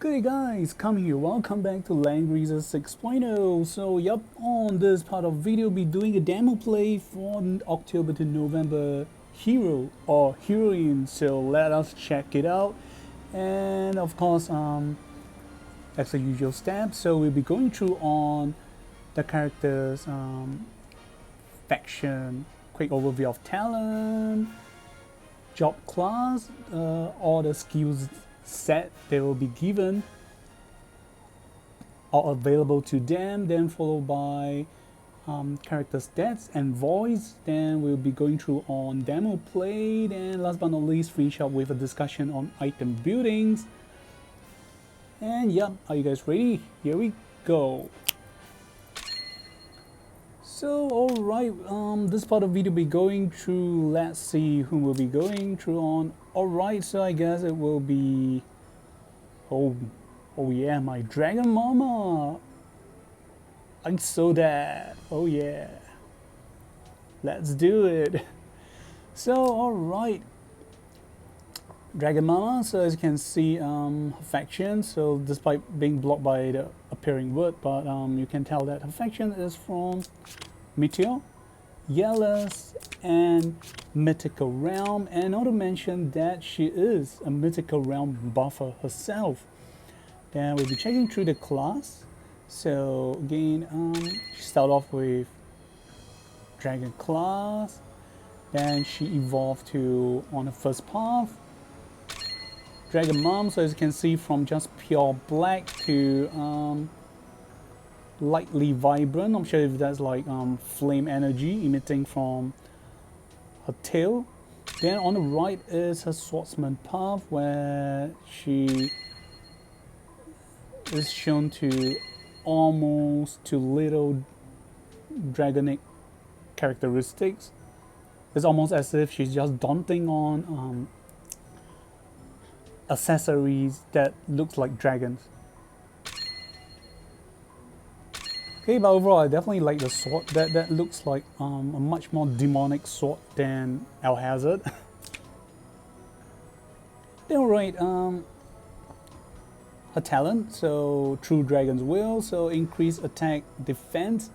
Good guys, come here, welcome back to Langrisser 6.0. So yup, on this part of video be doing a demo play for October to November hero or heroine, so let us check it out. And of course, as the usual steps, so we'll be going through on the characters, faction, quick overview of talent, job class, all the skills set they will be given are available to them, then followed by character stats and voice. Then we'll be going through on demo play, and last but not least finish up with a discussion on item buildings. And yep, are you guys ready? Here we go. So alright, this part of the video will be going through, let's see whom we'll be going through on. Alright, so I guess it will be, oh yeah, my dragon Momma. I saw that, oh yeah. Let's do it. So alright, dragon Momma, so as you can see, her faction, so despite being blocked by the appearing word, but you can tell that her faction is from Meteor, Yellows, and Mythical Realm, and not to mention that she is a Mythical Realm buffer herself. Then we'll be checking through the class. So again, she started off with Dragon class, then she evolved to, on the first path, Dragon Mom, so as you can see from just pure black to lightly vibrant. I'm sure if that's like flame energy emitting from her tail. Then on the right is her swordsman path, where she is shown to almost to little dragonic characteristics. It's almost as if she's just daunting on accessories that looks like dragons. Okay, but overall I definitely like the sword. That looks like a much more demonic sword than Alhazard. Then right, her talent, so True Dragon's Will, so increase attack defense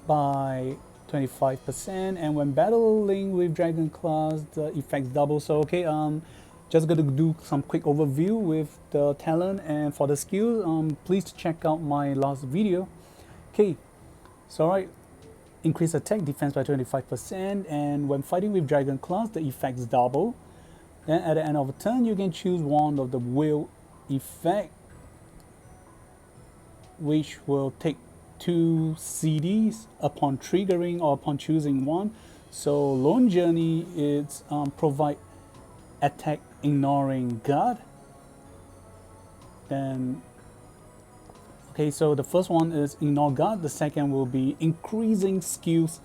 by 25%, and when battling with Dragon class, the effects double. So okay, just gonna do some quick overview with the talent, and for the skill, please check out my last video. Okay, so alright, increase attack defense by 25%, and when fighting with Dragon class, the effects double. Then at the end of a turn, you can choose one of the will effect, which will take 2 CDs upon triggering or upon choosing one. So Lone Journey is provide attack ignoring guard. Then okay, so the first one is ignore guard, the second will be increasing skills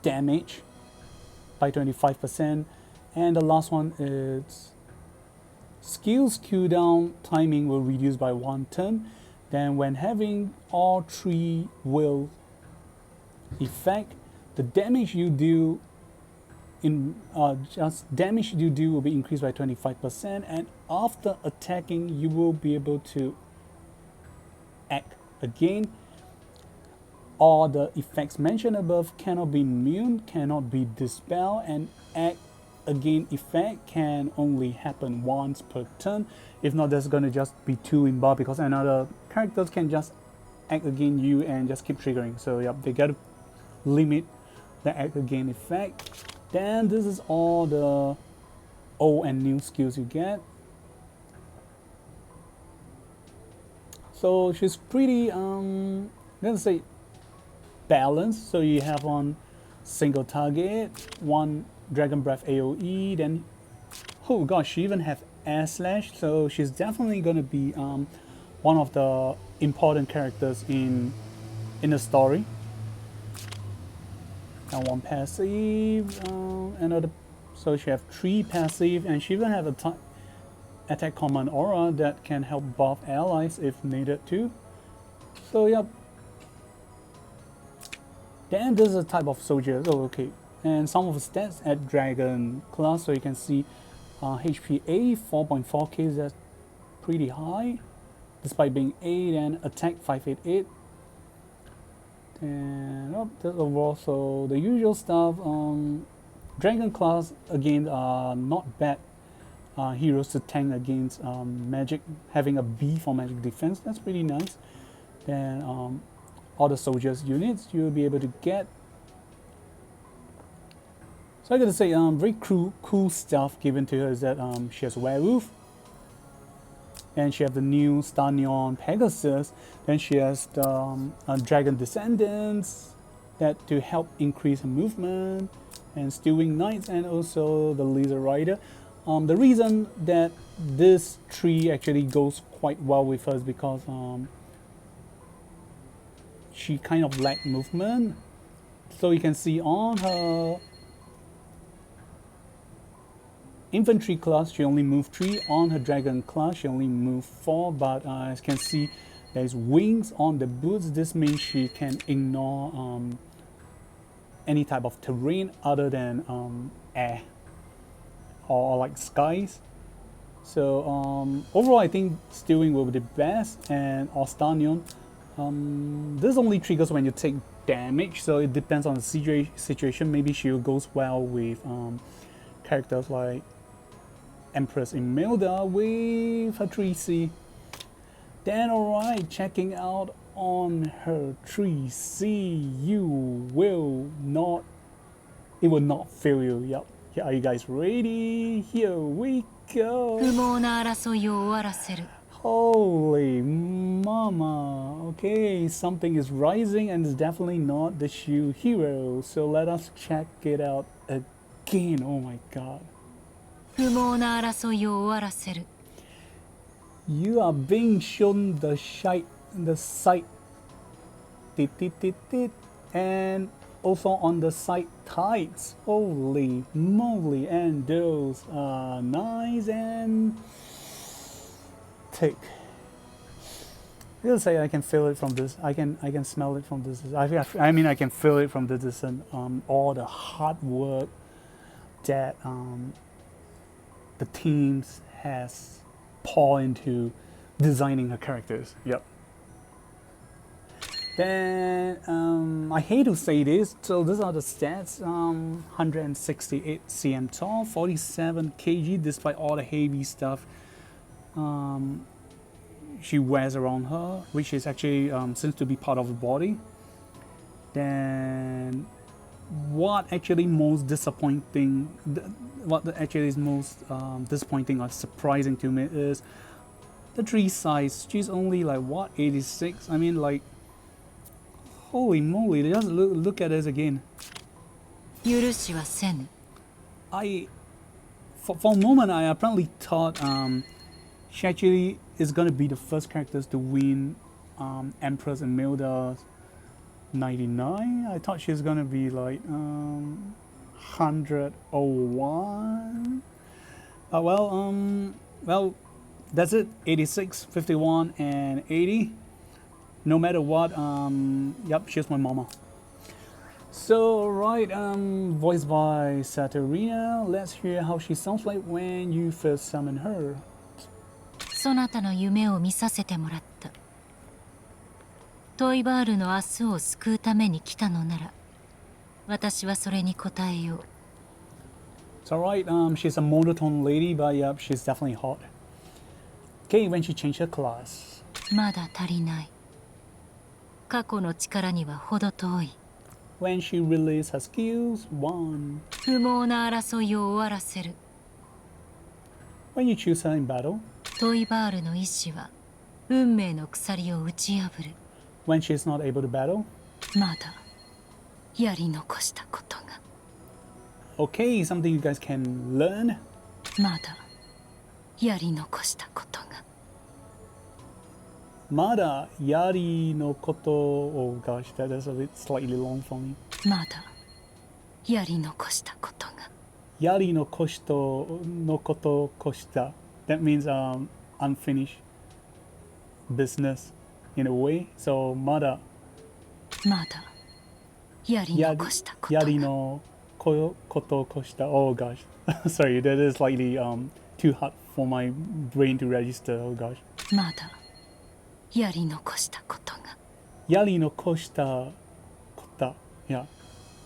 damage by 25%, and the last one is skills cooldown timing will reduce by 1 turn. Then when having all 3 will effect, the damage you do will be increased by 25%, and after attacking you will be able to act again. All the effects mentioned above cannot be immune, cannot be dispelled, and act again effect can only happen once per turn. If not, there's gonna just be 2 in bar, because another characters can just act again you and just keep triggering. So yep, they gotta limit the act again effect. Then this is all the old and new skills you get. So she's pretty let's say balanced. So you have on single target, 1 Dragon Breath AoE, then oh gosh, she even have air slash, so she's definitely gonna be one of the important characters in the story. And 1 passive, another, so she have 3 passive, and she even have a attack command aura that can help buff allies if needed to. So yep. Then this is a type of soldier. Oh okay. And some of the stats at Dragon class, so you can see HPA 4.4k, that's pretty high, despite being 8 and attack 588. And that's overall, so the usual stuff. Dragon class again are not bad heroes to tank against magic, having a B for magic defense. That's pretty nice. Then all the soldiers units you'll be able to get. So I gotta say, very cool stuff given to her is that she has werewolf, and she has the new Star Neon Pegasus. Then she has the Dragon Descendants that to help increase her movement, and Steel Wing Knights, and also the Laser Rider. The reason that this tree actually goes quite well with her is because she kind of lacks movement. So you can see on her infantry class she only moved 3, on her dragon class she only moved 4, but as you can see there's wings on the boots. This means she can ignore any type of terrain other than air or like skies. So overall I think Steel Wing will be the best, and or Star Neon. This only triggers when you take damage, so it depends on the situation. Maybe she goes well with characters like Empress Imelda with her 3C. Then alright, checking out on her 3C, it will not fail you. Yep. Are you guys ready? Here we go. Holy mama. Okay, something is rising and it's definitely not the Shield hero. So let us check it out again. Oh my god. You are being shown the sight. And also on the side tights. Holy moly, and those are nice and thick. I gotta say I can feel it from this. I can smell it from this. I mean I can feel it from the distance. All the hard work that the teams has poured into designing her characters. Yep. Then I hate to say this, so these are the stats. 168 cm tall, 47 kg, despite all the heavy stuff she wears around her, which is actually seems to be part of the body. Then what actually most disappointing, disappointing or surprising to me is the tree size. She's only like what, 86? I mean, like, holy moly, just look at this again. For a moment I apparently thought she actually is gonna be the first characters to win Empress Imelda 99. I thought she's gonna be like 101. Well, that's it. 86, 51, and 80. No matter what, yep, she's my mama. So, right, voiced by Saturina. Let's hear how she sounds like when you first summon her. そなたの夢を見させてもらった。トイバールの明日を救うために来たのなら、私はそれに応えよう。It's alright, she's a monotone lady, but yep, she's definitely hot. Okay, when she changed her class. まだ足りない。過去の力には程遠い。When she released her skills, 1. 不毛な争いを終わらせる。When you choose her in battle. トイバールの意志は運命の鎖を打ち破る。When she is not able to battle. まだやり残したことが。Okay, something you guys can learn. まだやり残したことが。Mada yari no koto. Oh gosh, that's a bit slightly long for me. まだやり残したことが。Yari no koshito no koto koshita. That means unfinished business in a way. So mada. まだやり残したことが。Yari no koto koshita. Oh gosh, sorry, that is slightly too hard for my brain to register. Oh gosh. まだやり残したことが。 Yali no koshita kota. Yeah.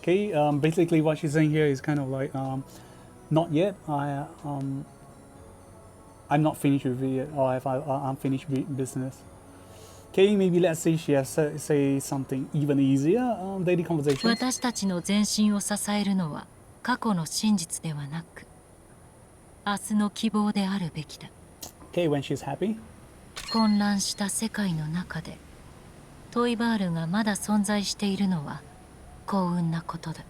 Okay. Basically, what she's saying here is kind of like, not yet. I'm not finished with it yet, or if I'm finished business. Okay, maybe let's say she has say something even easier. Daily conversations. 私たちの前進を支えるのは過去の真実ではなく、明日の希望であるべきだ。 Okay, when she's happy. 混乱した世界の中でトイバールがまだ存在しているのは幸運なことだ。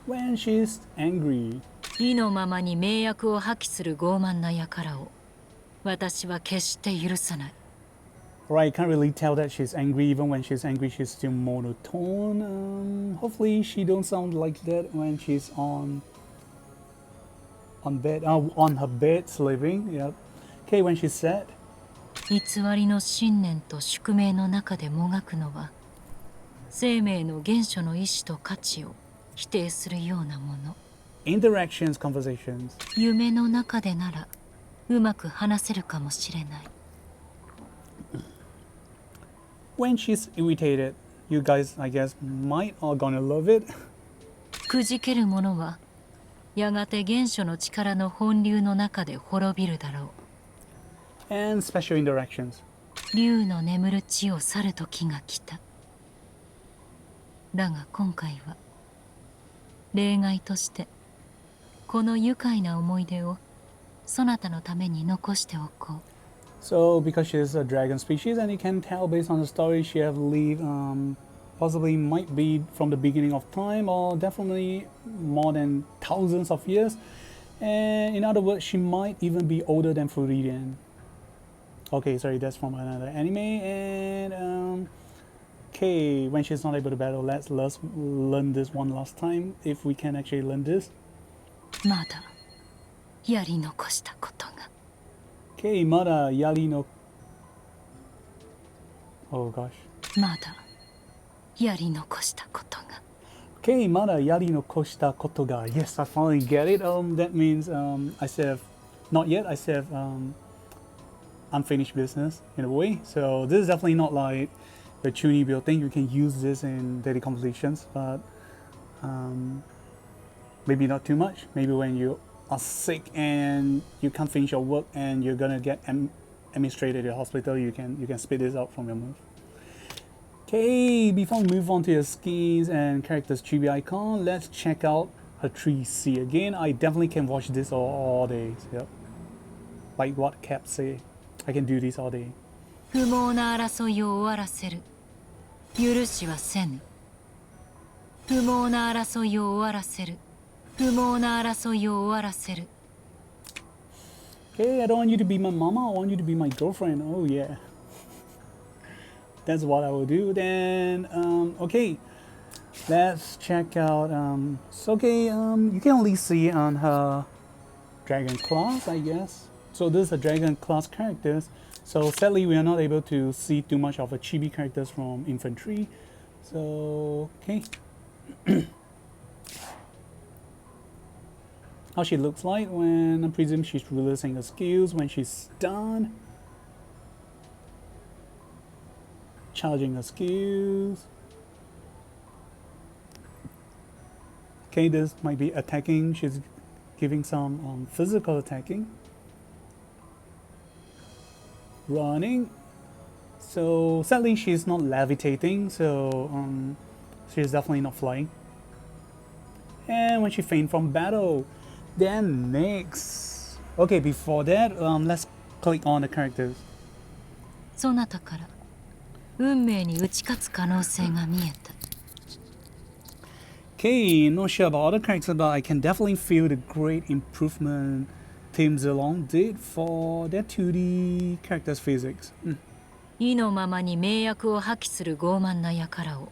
When she's angry. 意のままに名役を破棄する傲慢な輩を私は決して許さない。 Right, can't really tell that she's angry. Even when she's angry, she's still monotone. Hopefully, she don't sound like that when she's on her bed sleeping. Yep. Okay, when she's sad. 偽りの信念と宿命の中でもがくのは生命の原初の意志と価値を否定するようなもの。 Interactions, conversations. 夢の中でならうまく話せるかもしれない。 When she's irritated, you guys, I guess, might are gonna love it. くじける者はやがて原初の力の本流の中で滅びるだろう。 And special interactions. 竜の眠る地を去る時が来た。だが今回は例外としてこの愉快な思い出をそなたのために残しておこう。 So, because she's a dragon species, and you can tell based on the story she have lived, possibly might be from the beginning of time, or definitely more than thousands of years. And in other words, she might even be older than Floridian. Okay, sorry, that's from another anime. And okay, when she's not able to battle, let's learn this one last time, if we can actually learn this. まだやり残したことが。 Okay, Mada Yari no. Oh gosh. まだやり残したことが。 Okay, Mada Yari no koshita koto ga. Yes, I finally get it. That means I said not yet. I said unfinished business in a way. So this is definitely not like the Chuni build thing. You can use this in daily completions, but maybe not too much. Maybe when you are sick and you can't finish your work and you're gonna get administrated at the hospital, you can spit this out from your mouth. Okay, before we move on to your skins and characters chibi icon, let's check out her 3C again. I definitely can watch this all day. Yep. Like what Cap say, I can do this all day. 不毛な争いを終わらせる。許しはせぬ。不毛な争いを終わらせる。不毛な争いを終わらせる。 Okay, I don't want you to be my mama, I want you to be my girlfriend. Oh yeah. That's what I will do then. Okay, let's check out. So okay, you can only see on her dragon class, I guess. So this is a dragon class characters. So sadly, we are not able to see too much of a chibi characters from infantry. So okay. How she looks like when I presume she's releasing her skills when she's done. Charging her skills. Okay, this might be attacking. She's giving some physical attacking. Running. So sadly she's not levitating, so she's definitely not flying. And when she faint from battle. Then next. Okay, before that, let's click on the characters. そなたから運命に打ち勝つ可能性が見えた。 Okay, not sure about other characters, but I can definitely feel the great improvement Team Zilong did for their 2D characters physics. 意のままに名役を破棄する傲慢な輩を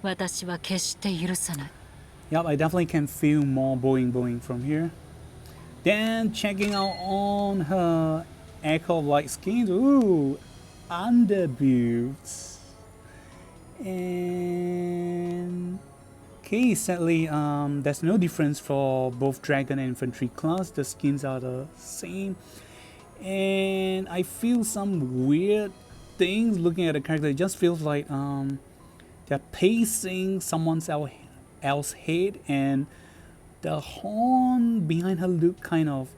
私は決して許さない。 Yep, I definitely can feel more boing from here. Then checking out on her Echo of Light skins. Ooh, underbuilds. And okay, sadly, there's no difference for both dragon and infantry class. The skins are the same. and I feel some weird things looking at the character. It just feels like they're pacing someone else's head, and the horn behind her look kind of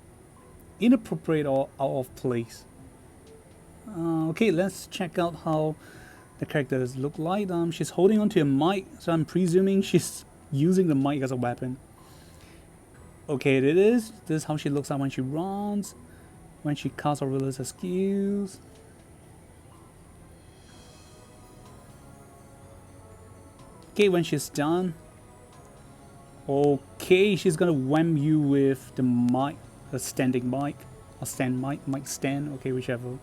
inappropriate or out of place. Okay, let's check out how the characters look like. She's holding onto a mic, so I'm presuming she's using the mic as a weapon. Okay, it is. This is how she looks like when she runs, when she casts or releases her skills. Okay, when she's done. Okay, she's gonna wham you with the mic, a standing mic, or stand mic stand, okay, whichever.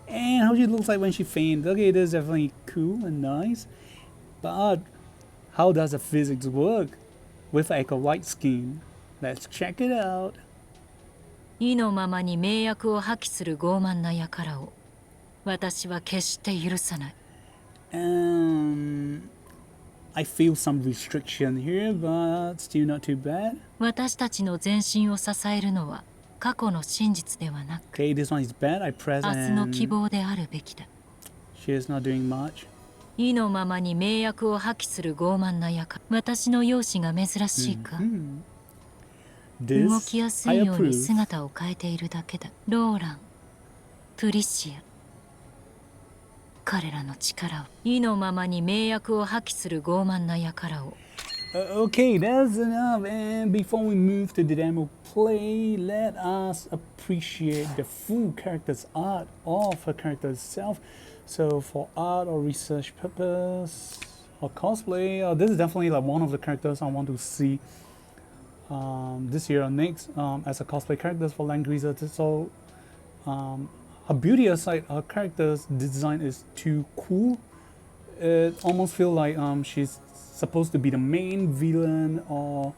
And how she looks like when she faints. Okay, it is definitely cool and nice. But how does the physics work with Echo Light Scheme? Let's check it out. 意のままに名役を破棄する傲慢な輩を私は決して許さない。I feel some restriction here, but still not too bad. 私たちの前進を支えるのは過去の真実ではなく、 Okay, this one is bad. I press 明日の希 and 望であるべきだ。 she is not doing much. 意のままに名役を破棄する傲慢な輩。私の容姿が珍しいか、動き This やす I いように approve. 姿を変えているだけだ。ローラン、プリシア。彼らの力を意のままに名役を破棄する傲慢な輩を。Okay, that's enough. And before we move to the demo play, let us appreciate the full character's art of her character itself. So for art or research purpose or cosplay, this is definitely like one of the characters I want to see this year or next as a cosplay characters for Langrisser. So her beauty aside, her character's design is too cool. It almost feels like she's supposed to be the main villain or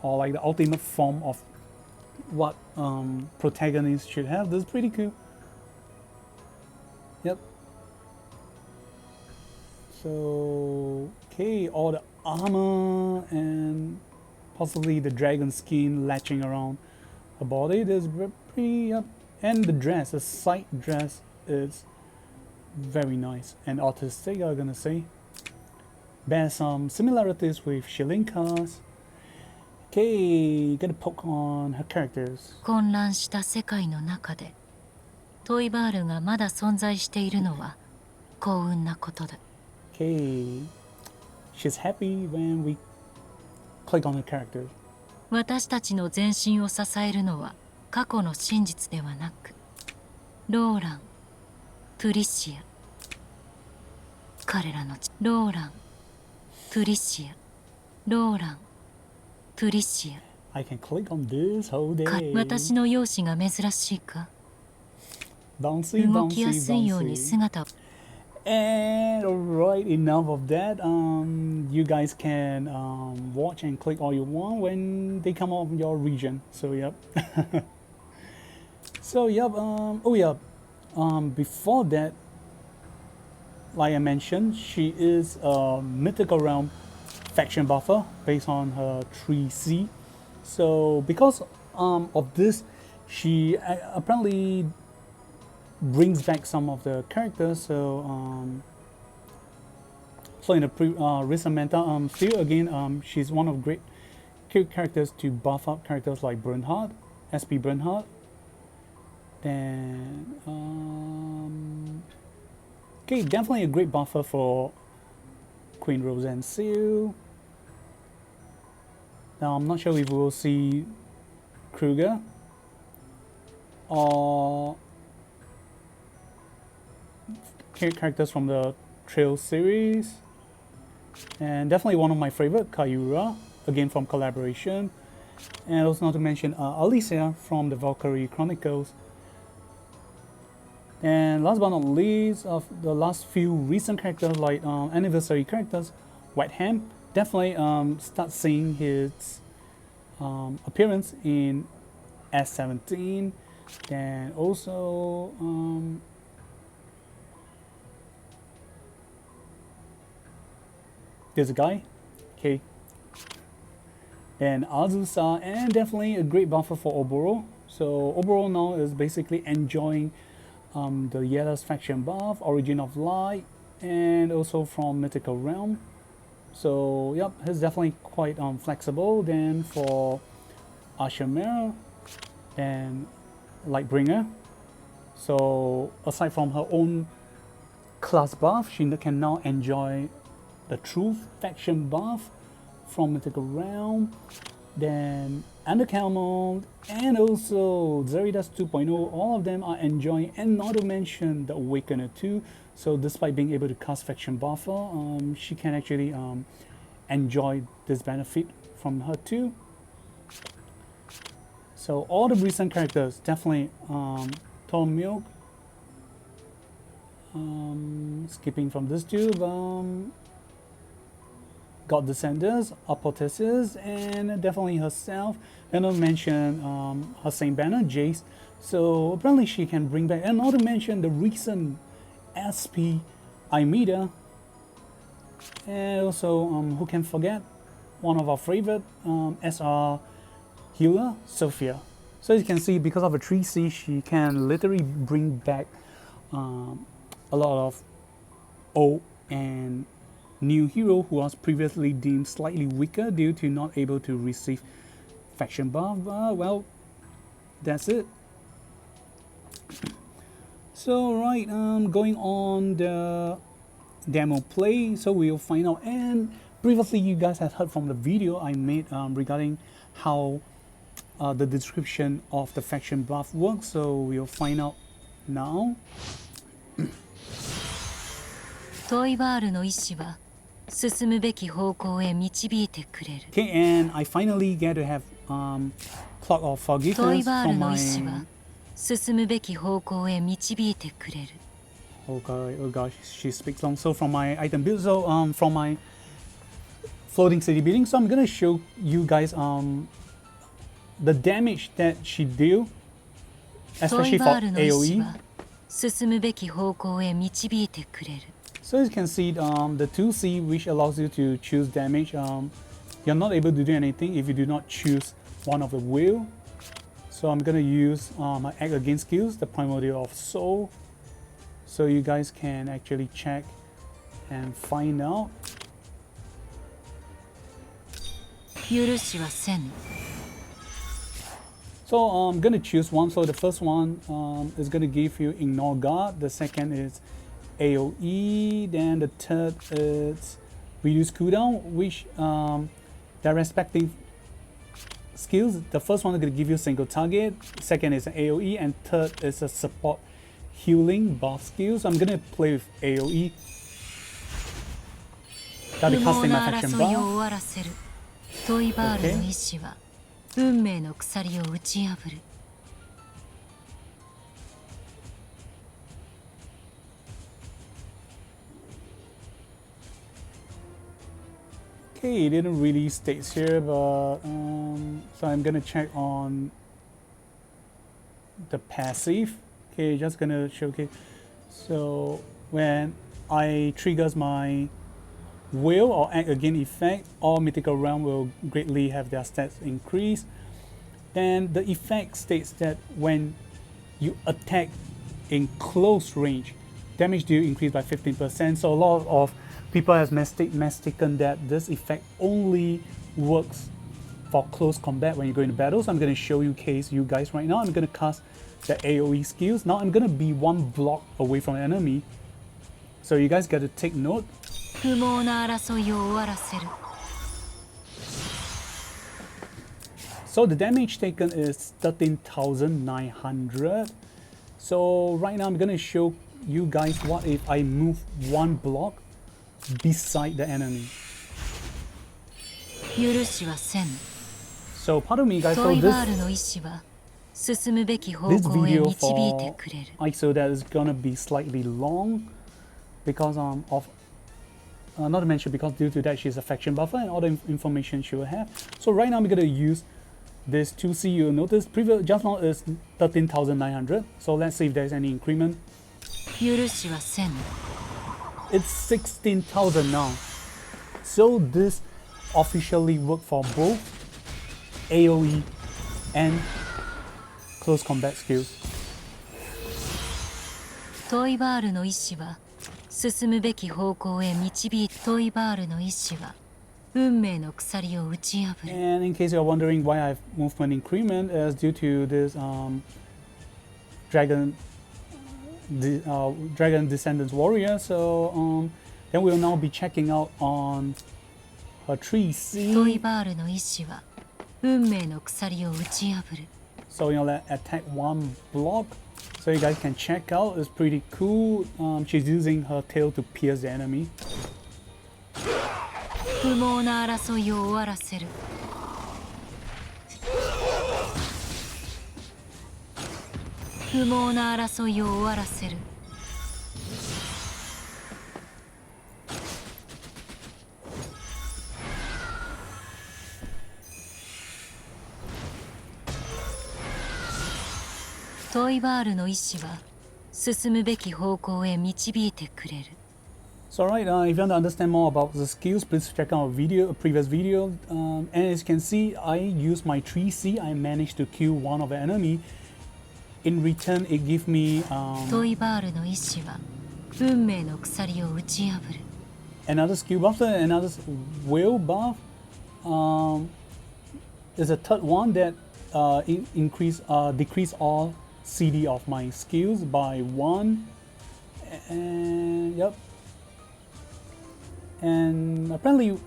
like the ultimate form of what protagonists should have. This is pretty cool. Yep. So okay, all the armor and possibly the dragon skin latching around her body. This is pretty and the dress, the side dress is very nice and artistic, I'm gonna say. Bears some similarities with Shilinka's. Okay, gonna poke on her characters. 混乱した世界の中でトイバールがまだ存在しているのは幸運なことだ。 Okay, she's happy when we click on her characters. 私たちの前進を支えるのは過去の真実ではなく、ローラン、プリシア。彼らのローラン、プリシア、ローラン、プリシア。 I can click on this whole day. 私の容姿が珍しいか、 Bouncy, 動きや bouncy, すいように bouncy. 姿を。 And alright, enough of that. You guys can watch and click all you want when they come out of your region. So yep. So yep. Oh yeah. Before that, like I mentioned, she is a mythical realm faction buffer based on her 3C. So because of this, she apparently brings back some of the characters. So so in the recent meta, still again, she's one of great characters to buff up characters like Bernhardt, SP Bernhardt. Then okay, definitely a great buffer for Queen Rose and Seal. Now I'm not sure if we'll see Kruger or characters from the Trail series, and definitely one of my favorite, Kayura, again from collaboration, and also not to mention Alicia from the Valkyrie Chronicles. And last but not least, of the last few recent characters like anniversary characters, White Ham, definitely start seeing his appearance in S17, and also there's a guy, okay, and Azusa, and definitely a great buffer for Oboro. So Oboro now is basically enjoying the Yellow's faction buff, Origin of Light, and also from Mythical Realm. So yep, he's definitely quite flexible. Then for Ashamir and Lightbringer. So aside from her own class buff, she can now enjoy the Truth faction buff from Mythical Realm. Then Undercalmont and also Zeridas 2.0, all of them are enjoying, and not to mention the Awakener too. So despite being able to cast faction buffer, she can actually enjoy this benefit from her too. So all the recent characters, definitely Tom Milk, skipping from this tube, God Descenders, Apotheosis, and definitely herself. And not to mention her same banner, Jace. So apparently she can bring back, and not to mention the recent SP Aimida. And also, who can forget, one of our favorite SR healer, Sophia. So as you can see, because of a 3C, she can literally bring back a lot of old and new hero who was previously deemed slightly weaker due to not able to receive faction buff. Well, that's it. So right, going on the demo play, so we'll find out. And previously you guys have heard from the video I made regarding how the description of the faction buff works, so we'll find out now. トイバールの意志は進むべき方向へ導いてくれる。 Okay, and I finally get to have Clock of トイ Forgiveness バール from の my... 意志は進むべき方向へ導いてくれる。 Oh gosh, she speaks long. So from my item build, so from my floating city building, so I'm gonna show you guys the damage that she deal, トイ especially バ for ールの意志 AoE. は進むべき方向へ導いてくれる。 So as you can see, the 2C, which allows you to choose damage, you're not able to do anything if you do not choose one of the will. So I'm gonna use my Act Against skills, the Primordial of Soul, so you guys can actually check and find out. 許しはせぬ。 So I'm gonna choose one. So the first one is gonna give you Ignore Guard. The second is AoE. Then the third is Reduce Cooldown, which their respective skills. The first one is gonna give you single target. Second is an AoE, and third is a support healing buff skills. I'm gonna play with AoE. Gotta 不 be 毛 casting な my faction 争いを buff. 終わらせる。トイバールの意志は運命の鎖を打ち破る。 Okay, it didn't really state here, but so I'm gonna check on the passive. Okay, just gonna showcase. So when I triggers my will or act again effect, all mythical realm will greatly have their stats increase. Then the effect states that when you attack in close range, damage deal increase by 15%. So a lot of people have mistaken that this effect only works for close combat when you go into battle. So I'm going to show you case you guys right now. I'm going to cast the AoE skills. Now I'm going to be one block away from the enemy. So you guys got to take note. 不毛な争いを終わらせる。 So the damage taken is 13,900. So right now I'm going to show you guys what if I move one block beside the enemy. 許しはせぬ。 So pardon me guys, ト so イ this バールの意志は進むべき方 this 向へ video 導いて for くれる。 Isolde is gonna be slightly long because of not to mention because due to that she's a faction buffer and all the information she will have. So right now I'm gonna use this 2C. You'll notice previous just now is 13,900. So let's see if there's any increment. 許しはせぬ。 It's 16,000 now. So this officially worked for both AoE and close combat skills. トイバールの意志は進むべき方向へ導いトイバールの意志は運命の鎖を打ち破る。 And in case you're wondering why I have movement increment, is due to this dragon descendants warrior. So then we'll now be checking out on her 3C. トイバールの意志は運命の鎖を打ち破る。 So let's attack one block. So you guys can check out. It's pretty cool. She's using her tail to pierce the enemy. 不毛な争いを終わらせる。不毛な争いを終わらせる。トイバールの意志は進むべき方向へ導いてくれる。 So alright, if you want to understand more about the skills, please check out a previous video. And as you can see, I use my 3C. I managed to kill one of the enemy. In return, it gives me トイバールの意志は運命の鎖を打ち破る。 another skill buff, another will buff. There's a third one that decrease all CD of my skills by 1. And yep. And apparently,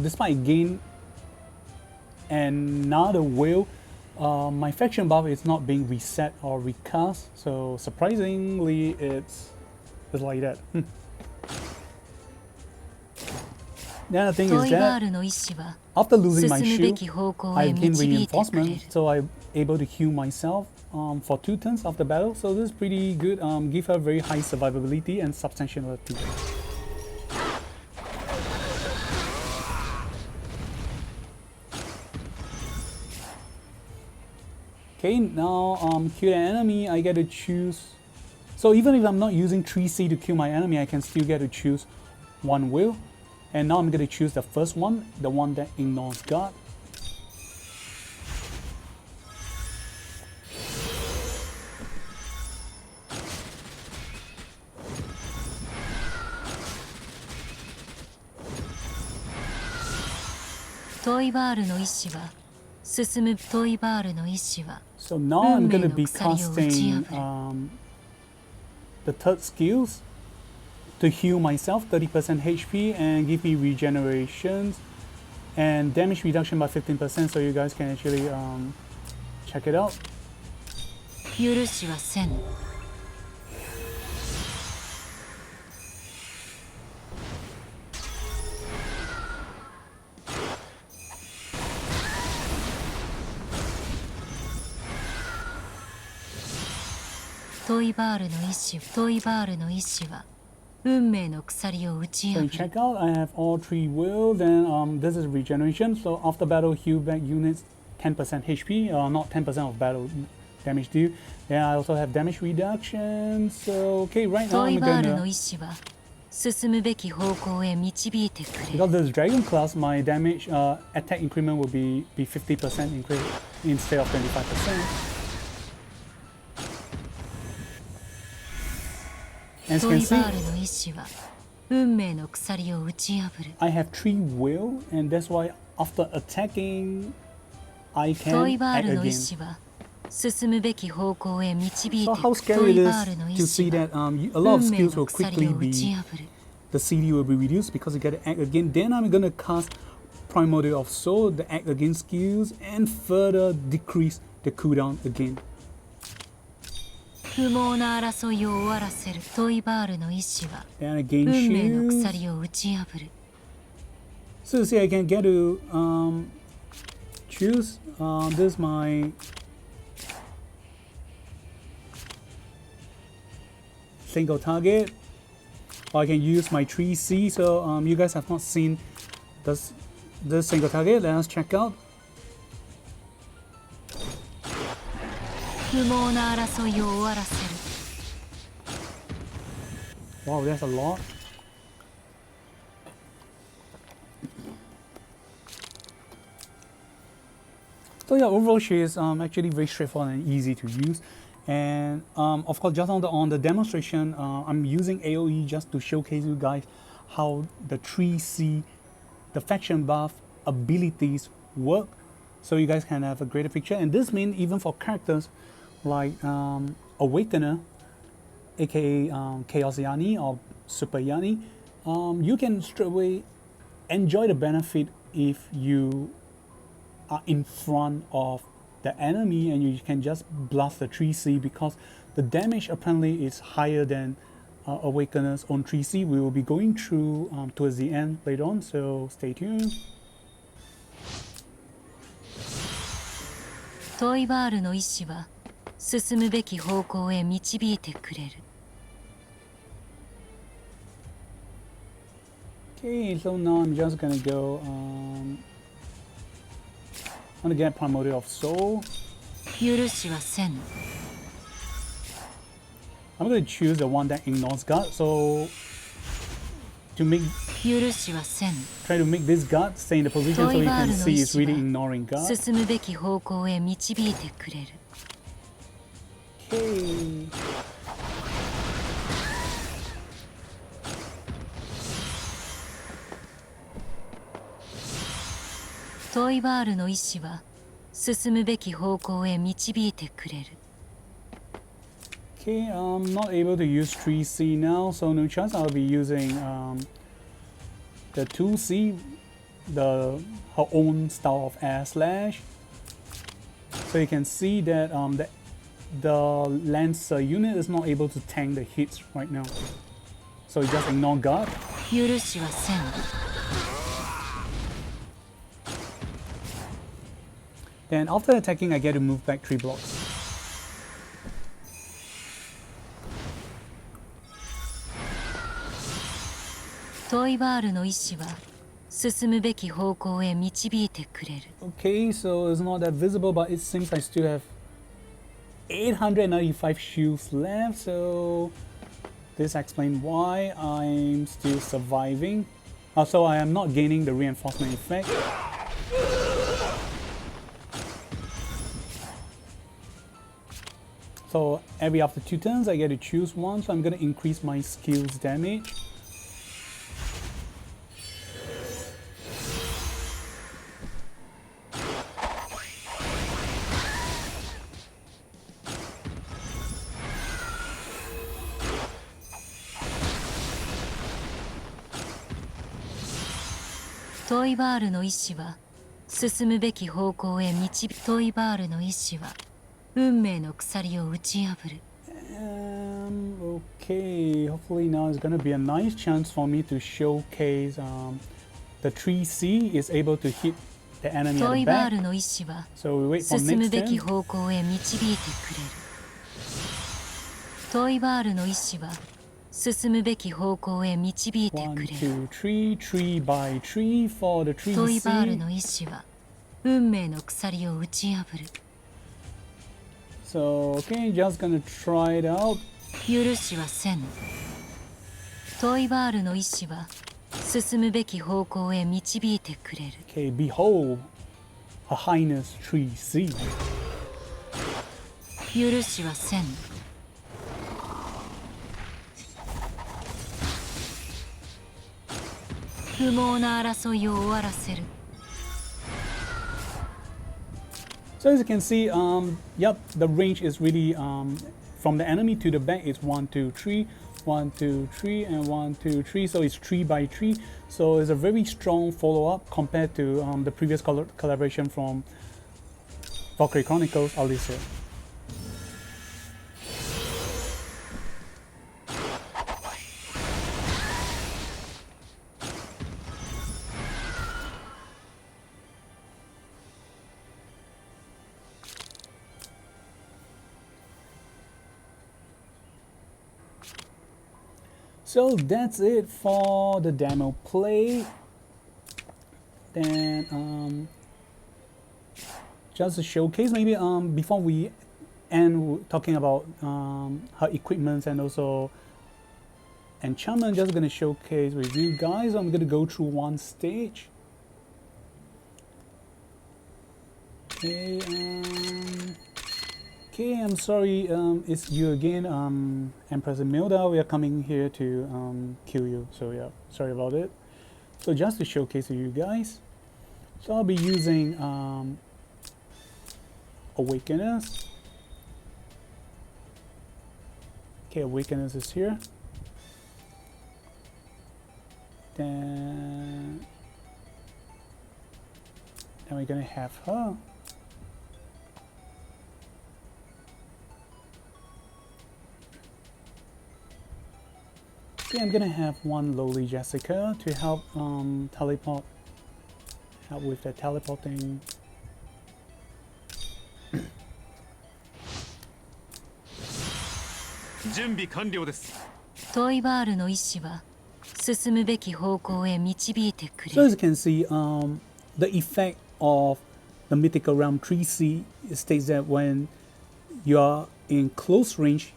despite gain another will, my faction buff is not being reset or recast. So surprisingly, it's like that. The other thing is that after losing my shield, I gain reinforcement, so I'm able to heal myself for 2 turns after battle. So this is pretty good. Give her very high survivability and substantiality. Okay, now kill an enemy, I get to choose. So even if I'm not using 3C to kill my enemy, I can still get to choose one will. And now I'm going to choose the first one, the one that ignores guard. So now I'm going to be casting the third skills to heal myself 30% HP and give me regenerations and damage reduction by 15%, so you guys can actually check it out. 許しはせぬ。トイバールの意志は運命の鎖を打ち破 So る。 you check out, I have all 3 will, then this is regeneration, so after battle heal back units 10% HP, not 10% of battle damage due. Then I also have damage reduction, so okay, right now トイ I'm バールの gonna... 意志は進むべき方向へ導いてくれる。 Because this dragon class, my damage attack increment will be 50% increase instead of 25%. As you ト can イ see, バールの意志は運命の鎖を打ち破る。 I have 3 will, and that's why after attacking, I トイ can バー act ルの意 again. 志は進むべき方向へ導いて So く how れる。ト scary イ it バー is ルの意 to 志 see は that a lot of 運命 skills の will 鎖 quickly を打ち be, 破る。 the CD will be reduced because you gotta act again. Then I'm gonna cast Primordial of Soul, the act again skills, and further decrease the cooldown again. 不毛な争いを終わらせる。トイバールの意志は Then I gain 運命の shields. 鎖を打ち破る。 So you see, I can get to choose. This is my single target, or I can use my 3C. So you guys have not seen this single target. Let us check out. 不毛な争いを終わらせる。 Wow, that's a lot. So yeah, overall she is actually very straightforward and easy to use. And of course, just on the demonstration, I'm using AoE just to showcase you guys how the 3C, the faction buff abilities work, so you guys can have a greater picture. And this means even for characters like Awakener, aka Chaos Yani or Super Yani, you can straight away enjoy the benefit if you are in front of the enemy and you can just blast the 3C, because the damage apparently is higher than Awakener's own 3C. We will be going through towards the end later on, so stay tuned. トイバールの意志は進むべき方向へ導いてくれる。 Okay, so now I'm just gonna go I'm gonna get Primordial of Soul. 許しはせぬ。 I'm gonna choose the one that ignores God, so to make 許しはせぬ。 try to make this God stay in the position so you can see it's really ignoring God. 進むべき方向へ導いてくれる。 Okay. トイバールの意志は進むべき方向へ導いてくれる。 Okay, I'm not able to use 3C now, so no chance I'll be using the 2C, her own style of air slash. So you can see that the Lancer unit is not able to tank the hits right now. So you just ignore God. 許しはせぬ。 Then after attacking, I get to move back 3 blocks.トイバールの意志は進むべき方向へ導いてくれる。 Okay, so it's not that visible, but it seems I still have 895 shields left, so this explains why I'm still surviving. Also, I am not gaining the reinforcement effect. So every after 2 turns, I get to choose one, so I'm going to increase my skills damage.トイバールの意志は進むべき方向へ導く。トイバールの意志は運命の鎖を打ち破る。 Okay, hopefully now is going to be a nice chance for me to showcase the 3C is able to hit the enemy ト at イ the バー back. ルの意志は So we wait for 進む next べき turn. 方向へ導いてくれる。トイバールの意志は進むべき方向へ導いて1, くれる。 2, 3, 3 by 3 for the トイバール 3C. の意志は運命の鎖を打ち破る。 So, okay, just gonna try it out. 許しはせぬ。トイバールの意志は進むべき方向へ導いてくれる。 Okay, behold, Her Highness 3C. 許しはせぬ。不毛な争いを終わらせる。 So as you can see, yep, the range is really from the enemy to the back is 1, 2, 3, 1, 2, 3, and 1, 2, 3. So it's 3 by 3. So it's a very strong follow-up compared to the previous collaboration from Valkyrie Chronicles, Langrisser. So that's it for the demo play. Then just a showcase, maybe before we end talking about her equipments and also enchantment, just gonna showcase with you guys. I'm gonna go through one stage. Okay, okay, I'm sorry, it's you again, Empress Emilda. We are coming here to kill you. So yeah, sorry about it. So just to showcase to you guys, so I'll be using Awakeners. Okay, Awakeners is here. Then we're gonna have her. Okay, I'm gonna have one lowly Jessica to help help with the teleporting. 準備完了です。トイバールの意志は進むべき方向へ導いてくれ So as る。 you can see, the effect of the mythical realm 3C states that when you are in close range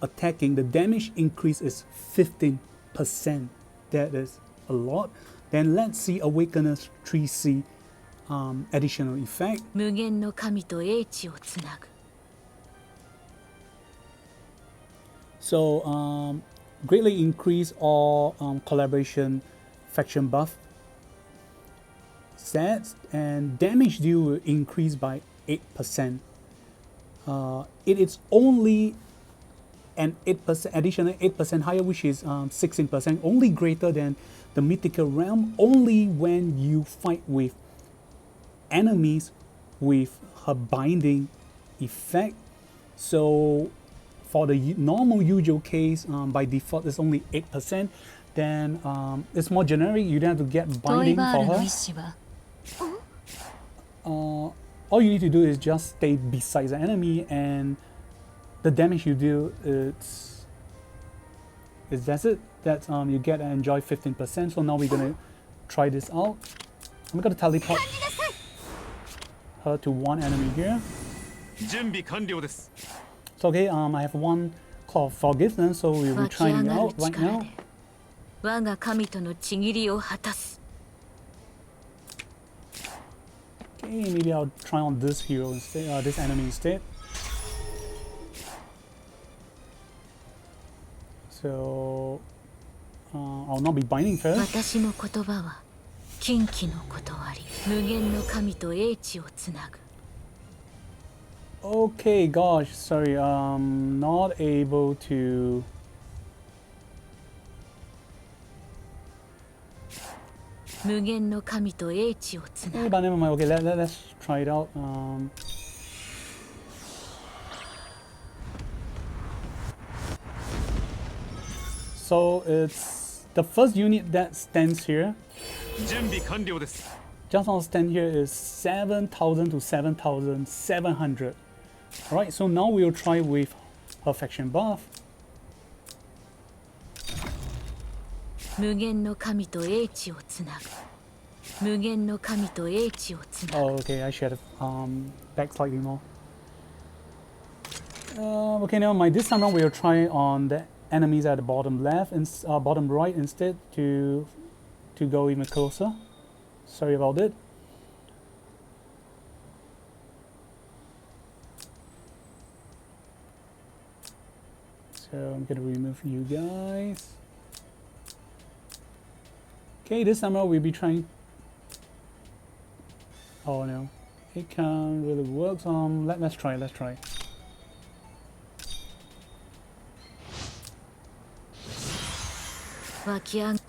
attacking, the damage increase is 15%. That is a lot. Then let's see Awakeners 3C additional effect. 無限の神と英知をつなぐ。 So greatly increase all collaboration faction buff stats, and damage deal will increase by 8%. It is only an 8% additional 8% higher, which is 16%, only greater than the mythical realm, only when you fight with enemies with her binding effect. So for the normal usual case, by default it's only 8%. Then it's more generic, you don't have to get トイ binding バー for ルの her. 意志は All you need to do is just stay beside the enemy, and the damage you do is that's it. That you get and enjoy 15%. So now we're gonna try this out. I'm gonna teleport her to one enemy here. 準備完了です。 So okay, I have one call of forgiveness, so we'll be 湧き trying 上 it がる out right 力 now. で我が神との契りを果たす。 Okay, maybe I'll try on this hero instead, this enemy instead. So I'll not be binding first. 私の言葉は禁忌の断り。無限の神と英知をつなぐ。 Okay, gosh, sorry, I'm not able to. 無限の神と英知をつな Hey, ぐ。 but never mind. Okay, let's try it out. So it's the first unit that stands here. 準備完了です。 Just on stand here is 7,000 to 7,700. Alright, so now we'll try with her faction buff. 無限の神と英知をつなぐ。無限の神と英知をつなぐ。 Oh, okay, I should have back slightly more. Okay, never mind. This time around we'll try on the enemies at the bottom left and bottom right instead to go even closer. Sorry about it. So I'm gonna remove you guys. Okay, this time around we'll be trying. Oh no, it can't really work. Let's try. Let's try. 湧き上が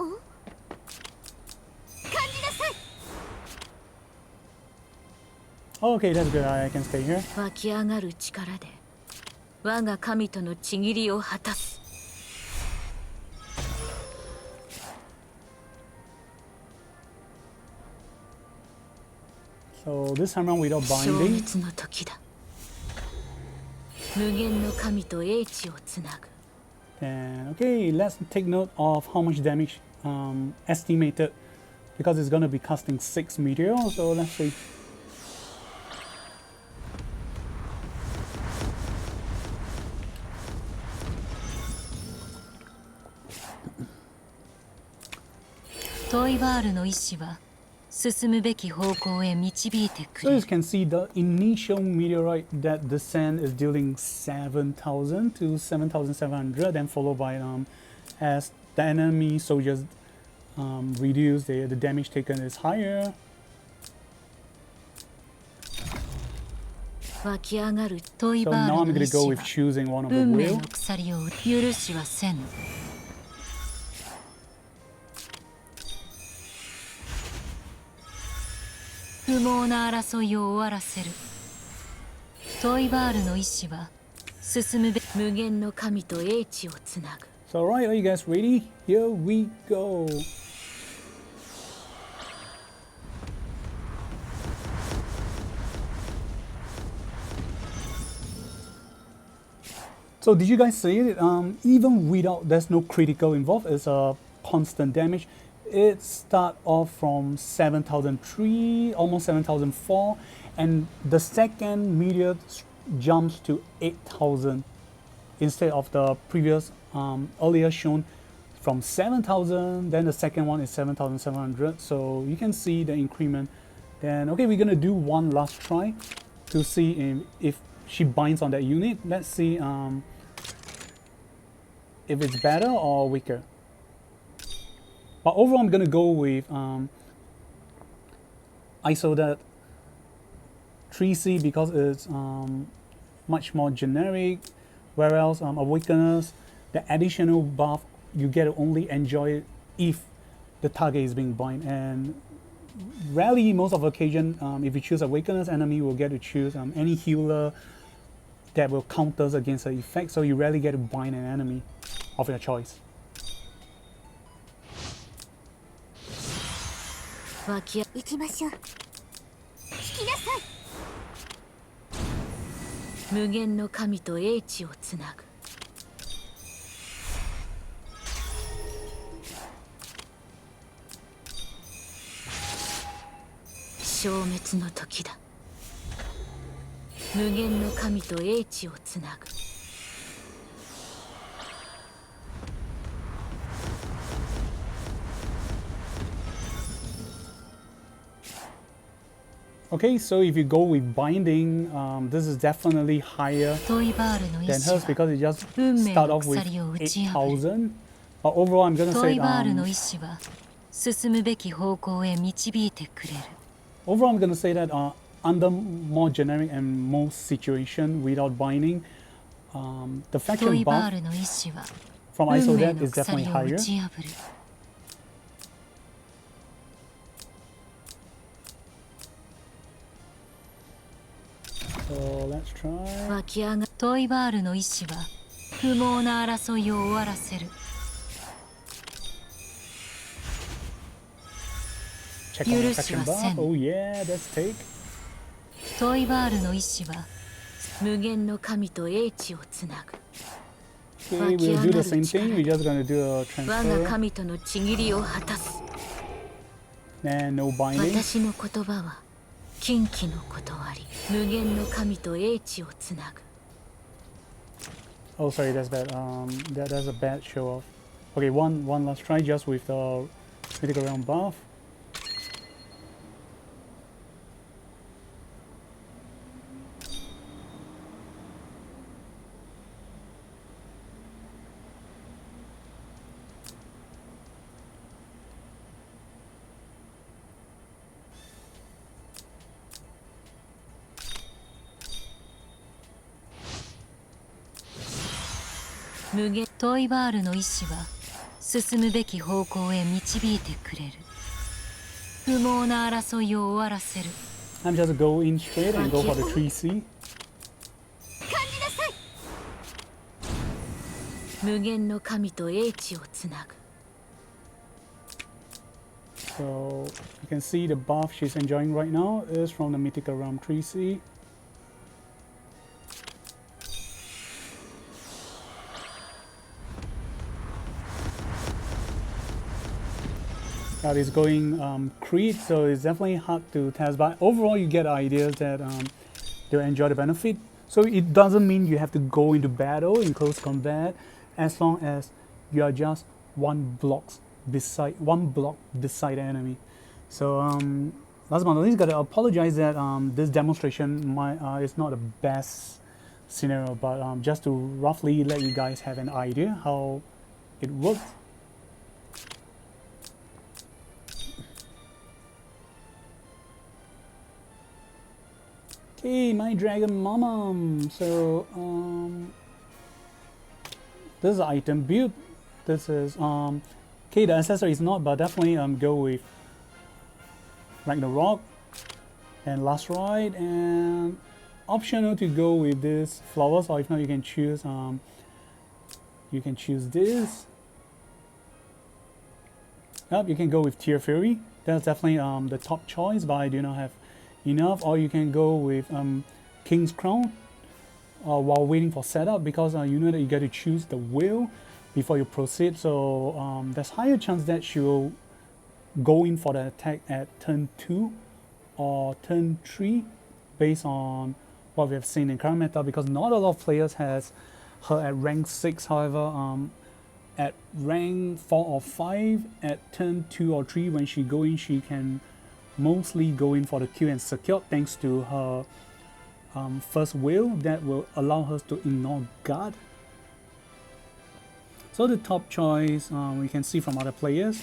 Okay, that's good. I can stay here. 湧き上がる力で我が神との契りを果たす。 So this time around without 消 binding. 滅の時だ。無限の神と英知をつなぐ。 And okay, let's take note of how much damage estimated, because it's gonna be casting 6 meteor. So let's see.トイバールの意志は進むべき方向へ導いてく So れ you る。 can see the initial meteorite that descent is dealing 7,000 to 7,700, then followed by as the enemy soldiers reduce, the damage taken is higher. 湧き上がるトイ So バ now ー I'm ルの gonna 意 go 志 with は choosing one of the 運命 will. の鎖を許しはせぬ。不毛な争いを終わらせる。トイバールの意志は進むべ無限の神と英知をつなぐ。 So alright, are you guys ready? Here we go. So did you guys see it? Even without, there's no critical involved, it's a constant damage. It start off from 7,003, almost 7,004, and the second meteor jumps to 8,000 instead of the previous earlier shown from 7,000. Then the second one is 7,700. So you can see the increment. Then okay, we're gonna do one last try to see if she binds on that unit. Let's see if it's better or weaker. But overall, I'm gonna go with Isolde 3C because it's much more generic. Whereas Awakeners, the additional buff, you get to only enjoy it if the target is being bind. And rarely, most of the occasion, if you choose Awakeners, enemy will get to choose any healer that will counters against the effect. So you rarely get to bind an enemy of your choice. 湧き行きましょう。引きなさい。無限の神と英知をつなぐ。消滅の時だ。無限の神と英知をつなぐ。Okay, so if you go with binding, this is definitely higher トイバールの意 than 志 hers は because it just 運命 start の off with 鎖を打ち破る。 8,000. But overall, I'm gonna ト say イバールの意志は進むべき方向へ導いてくれる。 overall, I'm gonna say that under more generic and most situation without binding, the ト faction イバー buff ルの意志は from 運命 Isolde の is 鎖 definitely を打 higher. ち破る。 So let's try. 湧き上がトイバールの意志は不毛な争いを終わらせる。 Check on the 許し faction はせ buff. ん。 Oh yeah, let's take. トイバールの意志は無限の神と英知をつなぐ。 Okay, we'll do the same thing. We're just gonna do a 我が transfer 神とのちぎりを果たす。 and no binding. 私の言葉は禁忌の断り。無限の神と英知をつなぐ。 Oh, sorry, that's bad. That's a bad show off. Okay, one last try just with the critical realm buff.「無限トイバールの意志は進むべき方向へ導いてくれる。不毛な争いを終わらせる。 I'm just go in straight and go for the 3C. 感じなさい。無限の神と英知をつなぐ。 So you can see the buff she's enjoying right now is from the mythical realm 3C. That is going Creed, so it's definitely hard to test. But overall, you get ideas that they'll enjoy the benefit. So it doesn't mean you have to go into battle in close combat, as long as you are just one block beside the enemy. So last but not least, gotta apologize that this demonstration is not the best scenario, but just to roughly let you guys have an idea how it works. Okay, my dragon Momma. So this is item build. This is okay, the accessory is not, but definitely go with Ragnarok and Last Ride, and optional to go with this flowers, or if not you can choose this. Yep, you can go with Tear Fury. That's definitely the top choice, but I do not have enough. Or you can go with King's Crown while waiting for setup, because you know that you got to choose the wheel before you proceed. So there's higher chance that she will go in for the attack at turn 2 or turn 3 based on what we have seen in current meta, because not a lot of players has her at rank 6. However, at rank 4 or 5 at turn 2 or 3 when she go in, she can mostly go in for the kill and secure thanks to her first wheel that will allow her to ignore guard. So the top choice we can see from other players.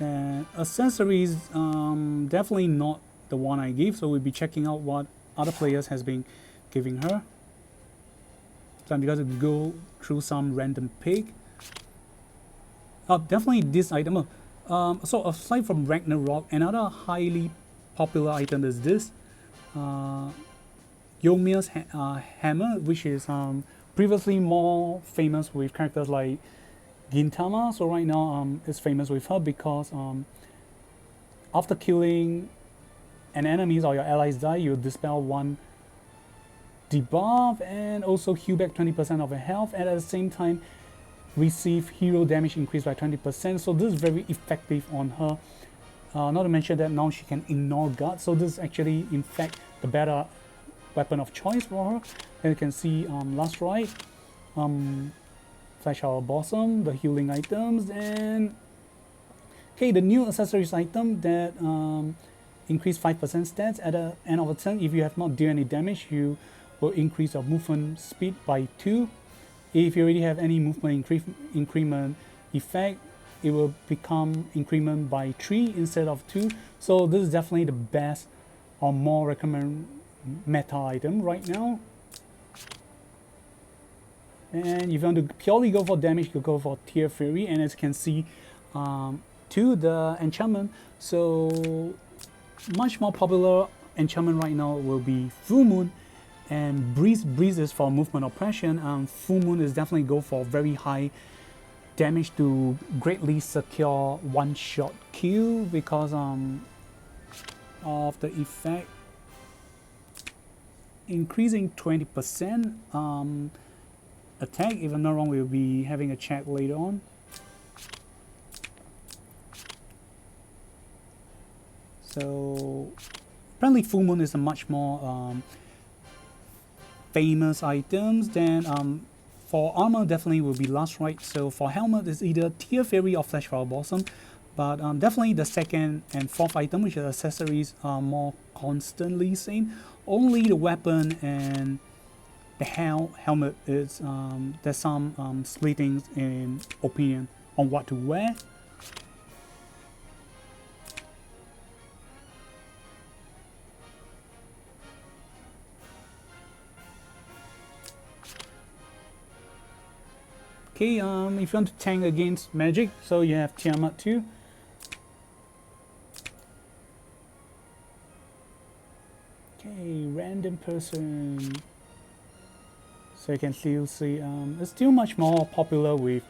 And accessories, definitely not the one I give, so we'll be checking out what other players has been giving her. So I'm going to go through some random pick. Definitely this item. So aside from Ragnarok, another highly popular item is this Yomir's hammer, which is previously more famous with characters like Gintama. So right now it's famous with her because after killing an enemy or your allies die, you dispel one debuff and also heal back 20% of your health, and at the same time receive hero damage increase by 20%. So this is very effective on her. Not to mention that now she can ignore guard, so this is actually in fact the better weapon of choice for her. And you can see Last Ride, Flash Our Blossom, the healing items, and okay, the new accessories item that increase 5% stats at the end of a turn. If you have not dealt any damage, you will increase your movement speed by 2. If you already have any movement increment effect, it will become increment by 3 instead of 2. So this is definitely the best or more recommended meta item right now. And if you want to purely go for damage, you go for Tear Fury, and as you can see, to the enchantment. So much more popular enchantment right now will be Full Moon and Breeze. Breeze is for movement oppression. Full Moon is definitely go for very high damage to greatly secure one-shot kill because of the effect increasing 20% attack. If I'm not wrong, we'll be having a check later on. So apparently Full Moon is a much more famous items. Then for armor definitely will be Last Ride. So for helmet is either Tear Fury or Flash Flower Blossom, but definitely the second and fourth item, which are accessories, are more constantly seen. Only the weapon and the helmet is there's some splittings in opinion on what to wear. Okay, if you want to tank against magic, so you have Tiamat too. Okay, random person. So you can still see it's still much more popular with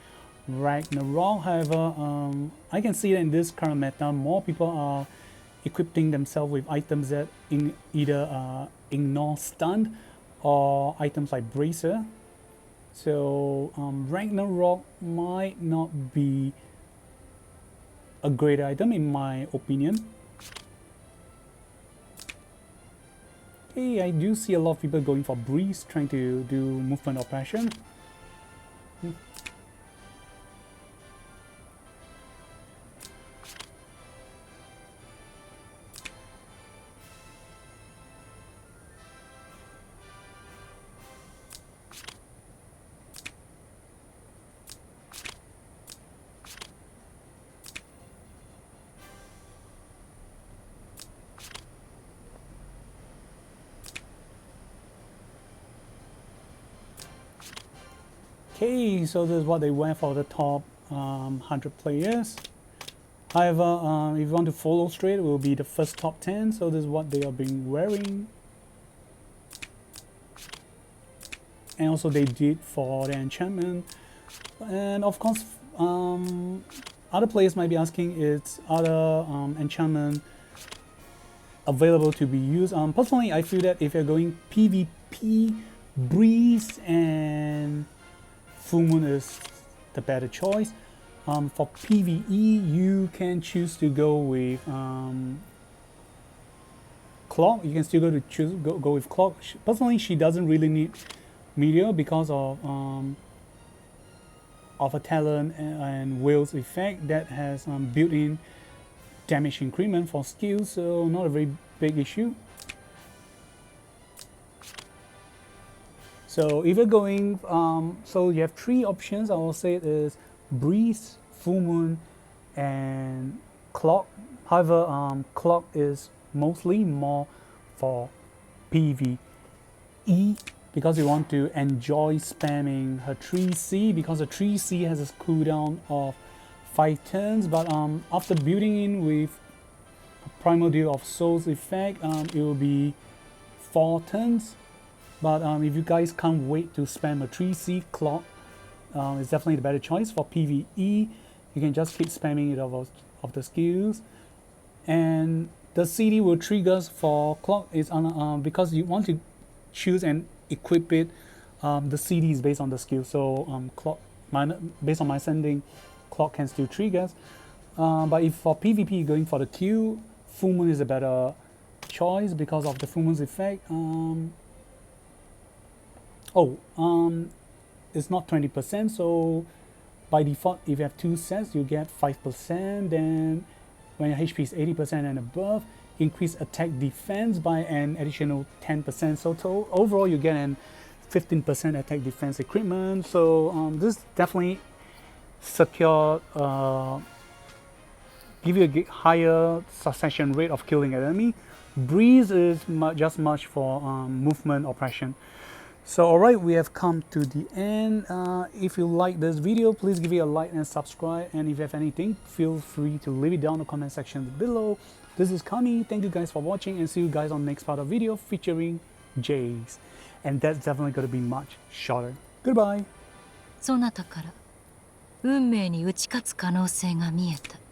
Ragnarok. However, I can see that in this current meta, more people are equipping themselves with items that either ignore stun or items like Bracer. So Ragnarok might not be a great item in my opinion. Okay, I do see a lot of people going for Breeze, trying to do movement oppression. Okay, so this is what they went for the top 100 players. However, if you want to follow straight, it will be the first top 10. So this is what they are being wearing. And also they did for the enchantment. And of course, other players might be asking, is other enchantment available to be used? Personally, I feel that if you're going PvP, Breeze and Full Moon is the better choice. For PvE, you can choose to go with Clock. You can still go with Clock. Personally, she doesn't really need Meteor because of a talent and Will's effect that has built-in damage increment for skills, so not a very big issue. So if you're going, so you have 3 options. I will say it is Breeze, Full Moon, and Clock. However, Clock is mostly more for PvE because you want to enjoy spamming her 3C, because the 3C has a cooldown of 5 turns, but after building in with a Primordial of Souls effect, it will be 4 turns. But if you guys can't wait to spam a 3C, Clock is definitely the better choice. For PvE, you can just keep spamming it of the skills. And the CD will trigger for Clock is on because you want to choose and equip it. The CD is based on the skill, so Clock, based on my sending, Clock can still trigger. But if for PvP going for the Q, Full Moon is a better choice because of the Full Moon's effect. It's not 20%, so by default, if you have 2 sets, you get 5%. Then when your HP is 80% and above, increase attack defense by an additional 10%. So overall, you get an 15% attack defense increment. So this definitely secure, give you a higher succession rate of killing an enemy. Breeze is just much for movement oppression. So alright, we have come to the end. If you like this video, please give it a like and subscribe. And if you have anything, feel free to leave it down in the comment section below. This is Kami. Thank you guys for watching, and see you guys on the next part of the video featuring Jace. And that's definitely going to be much shorter. Goodbye. そなたから運命に打ち勝つ可能性が見えた。